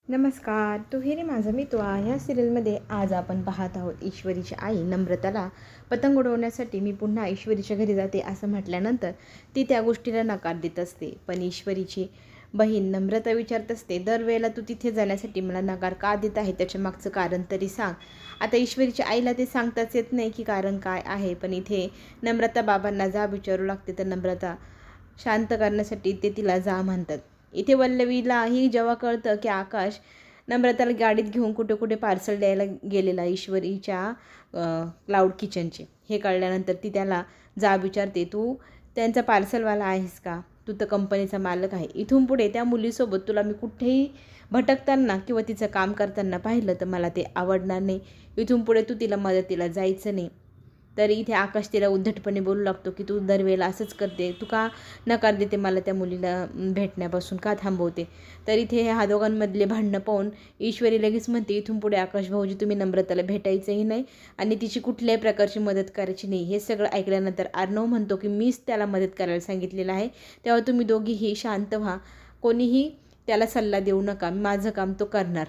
नमस्कार, तू हे रे माझा मित्र. ह्या सिरियलमध्ये आज आपण पाहत आहोत ईश्वरीची आई नम्रताला पतंग उडवण्यासाठी मी पुन्हा ईश्वरीच्या घरी जाते असं म्हटल्यानंतर ती त्या गोष्टीला नकार देत असते. पण ईश्वरीची बहीण नम्रता विचारत असते, दरवेळेला तू तिथे जाण्यासाठी मला नकार का देत आहे, त्याच्या मागचं कारण तरी सांग. आता ईश्वरीच्या आईला ते सांगताच येत नाही की कारण काय आहे. पण इथे नम्रता बाबांना जा विचारू लागते, तर नम्रता शांत करण्यासाठी ते तिला जा म्हणतात. इथे वल्लवीलाही जेव्हा कळतं की आकाश नम्रताला गाडीत घेऊन कुठे कुठे पार्सल द्यायला गेलेला ईश्वरीच्या क्लाउड किचनचे, हे कळल्यानंतर ती त्याला जा विचारते, तू त्यांचा पार्सलवाला आहेस का? तू तर कंपनीचा मालक आहे. इथून पुढे त्या मुलीसोबत तुला मी कुठेही भटकताना किंवा तिचं काम करताना पाहिलं तर मला ते आवडणार नाही. इथून पुढे तू तिला मदतीला जायचं नाही. तर इथे आकाश तिला उद्धटपणे बोलू लागतो की तू दरवेळेला असंच करते, तू का नकार देते मला त्या मुलीला भेटण्यापासून, का थांबवते. तर इथे ह्या दोघांमधले भांडणं पाहून ईश्वरी लगेच म्हणते, इथून पुढे आकाश भाऊजी तुम्ही नम्रताला भेटायचंही नाही आणि तिची कुठल्याही प्रकारची मदत करायची नाही. हे सगळं ऐकल्यानंतर अर्णव म्हणतो की मीच त्याला मदत करायला सांगितलेलं आहे, तेव्हा तुम्ही दोघीही शांत व्हा, कोणीही त्याला सल्ला देऊ नका, माझं काम तो करणार.